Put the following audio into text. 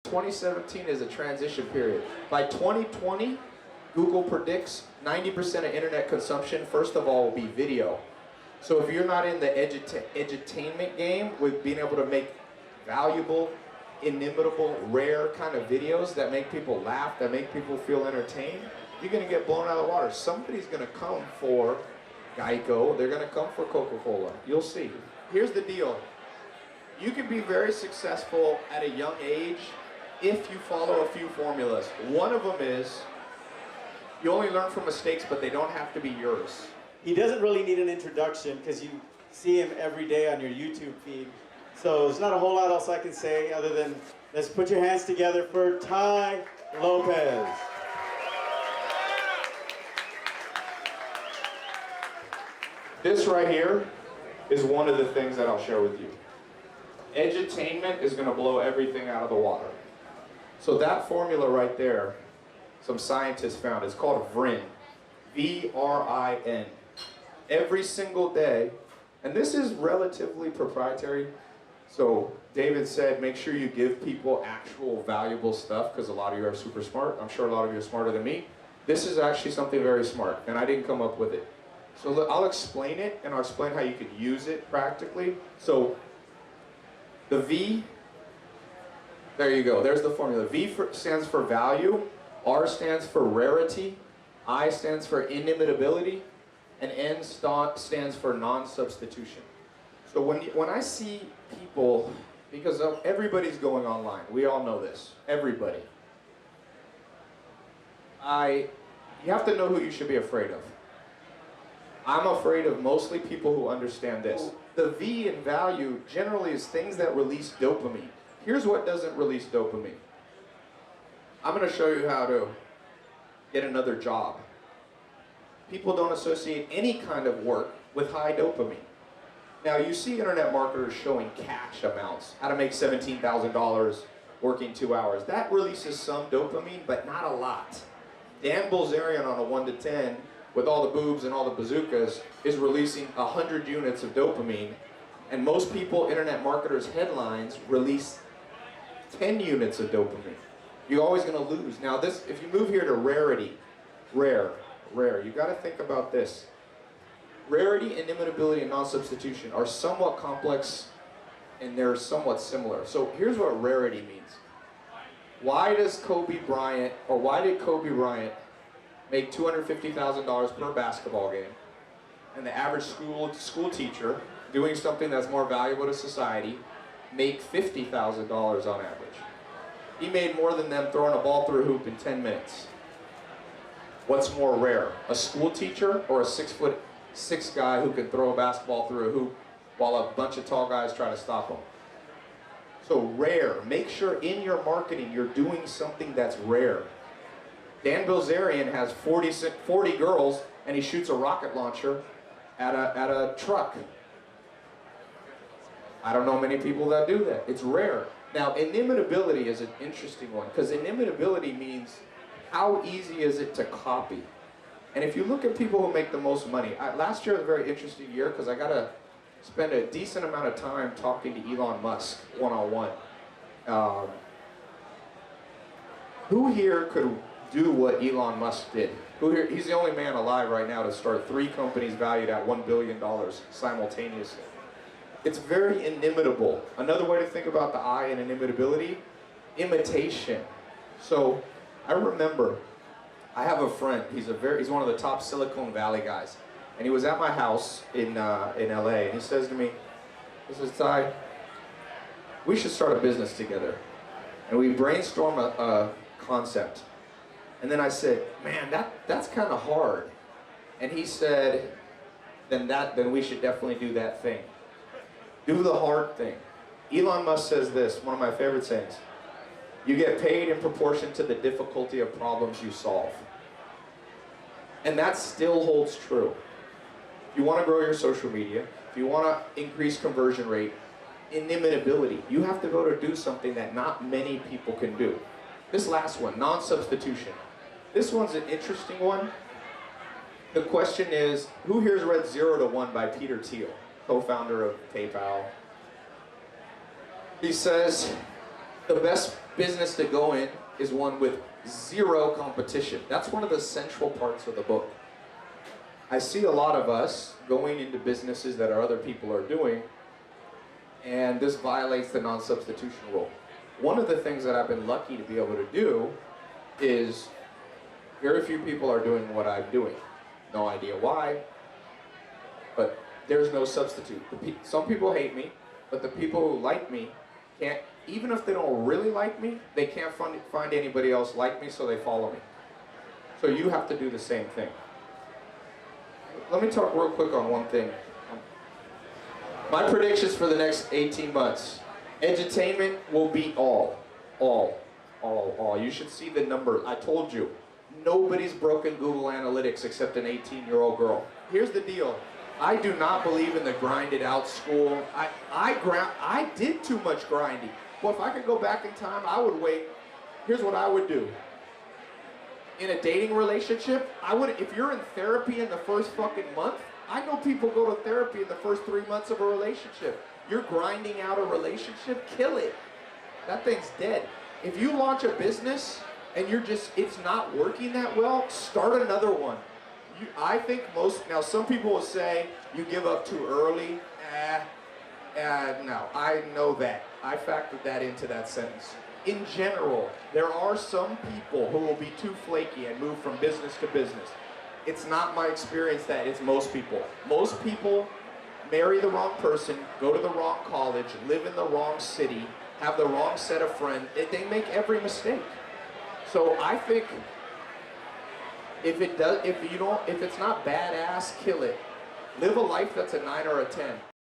2017 is a transition period. By 2020, Google predicts 90% of internet consumption, first of all, will be video. So if you're not in the edutainment game with being able to make valuable, inimitable, rare kind of videos that make people laugh, that make people feel entertained, you're going to get blown out of the water. Somebody's going to come for Geico. They're going to come for Coca-Cola. You'll see. Here's the deal. You can be very successful at a young age if you follow a few formulas. One of them is you only learn from mistakes, but they don't have to be yours. He doesn't really need an introduction because you see him every day on your YouTube feed. So there's not a whole lot else I can say other than let's put your hands together for Tai Lopez. This right here is one of the things that I'll share with you. Edutainment is going to blow everything out of the water. So that formula right there, some scientists found, it's called VRIN. V-R-I-N. Every single day, and this is relatively proprietary, so David said make sure you give people actual valuable stuff because a lot of you are super smart. I'm sure a lot of you are smarter than me. This is actually something very smart, and I didn't come up with it. So look, I'll explain it, and I'll explain how you could use it practically. So the V, there you go, there's the formula. V stands for value, R stands for rarity, I stands for inimitability, and N stands for non-substitution. So when I see people, because everybody's going online, we all know this, everybody. You have to know who you should be afraid of. I'm afraid of mostly people who understand this. The V in value generally is things that release dopamine. Here's what doesn't release dopamine. I'm going to show you how to get another job. People don't associate any kind of work with high dopamine. Now you see internet marketers showing cash amounts, how to make $17,000 working 2 hours. That releases some dopamine, but not a lot. Dan Bilzerian on a 1 to 10, with all the boobs and all the bazookas, is releasing 100 units of dopamine, and most people, internet marketers' headlines, release 10 units of dopamine. You're always going to lose. Now this, if you move here to rarity, rare, you got to think about this. Rarity, inimitability, and non-substitution are somewhat complex, and they're somewhat similar. So here's what rarity means. Why did Kobe Bryant make $250,000 per basketball game, and the average school teacher doing something that's more valuable to society make $50,000 on average? He made more than them throwing a ball through a hoop in 10 minutes. What's more rare, a school teacher or a 6'6" guy who can throw a basketball through a hoop while a bunch of tall guys try to stop him? So rare, make sure in your marketing you're doing something that's rare. Dan Bilzerian has 40 girls and he shoots a rocket launcher at a truck. I don't know many people that do that. It's rare. Now, inimitability is an interesting one because inimitability means how easy is it to copy? And if you look at people who make the most money, last year was a very interesting year because I got to spend a decent amount of time talking to Elon Musk one-on-one. Who here could do what Elon Musk did? Who here? He's the only man alive right now to start 3 companies valued at $1 billion simultaneously. It's very inimitable. Another way to think about the I in inimitability, imitation. So I remember, I have a friend, he's one of the top Silicon Valley guys, and he was at my house in LA, and he says to me, he says, Tai, we should start a business together. And we brainstorm a concept. And then I said, man, that's kind of hard. And he said, then we should definitely do that thing. Do the hard thing. Elon Musk says this, one of my favorite sayings, you get paid in proportion to the difficulty of problems you solve. And that still holds true. If you want to grow your social media, if you want to increase conversion rate, inimitability, you have to go to do something that not many people can do. This last one, non-substitution. This one's an interesting one. The question is, who here's read 0 to 1 by Peter Thiel, co-founder of PayPal? He says, the best business to go in is one with zero competition. That's one of the central parts of the book. I see a lot of us going into businesses that other people are doing, and this violates the non-substitution rule. One of the things that I've been lucky to be able to do is very few people are doing what I'm doing. No idea why, but there's no substitute. Some people hate me, but the people who like me can't, even if they don't really like me, they can't find anybody else like me, so they follow me. So you have to do the same thing. Let me talk real quick on one thing. My predictions for the next 18 months. Edutainment will be all. You should see the number. I told you, nobody's broken Google Analytics except an 18-year-old girl. Here's the deal. I do not believe in the grinded out school. I did too much grinding. Well, if I could go back in time, I would wait. Here's what I would do. In a dating relationship, if you're in therapy in the first fucking month, I know people go to therapy in the first 3 months of a relationship. You're grinding out a relationship, kill it. That thing's dead. If you launch a business and it's not working that well, start another one. I think now some people will say you give up too early. No, I know that. I factored that into that sentence. In general, there are some people who will be too flaky and move from business to business. It's not my experience that it's most people. Most people marry the wrong person, go to the wrong college, live in the wrong city, have the wrong set of friends. They make every mistake. So I think if it's not badass, kill it. Live a life that's a 9 or a 10.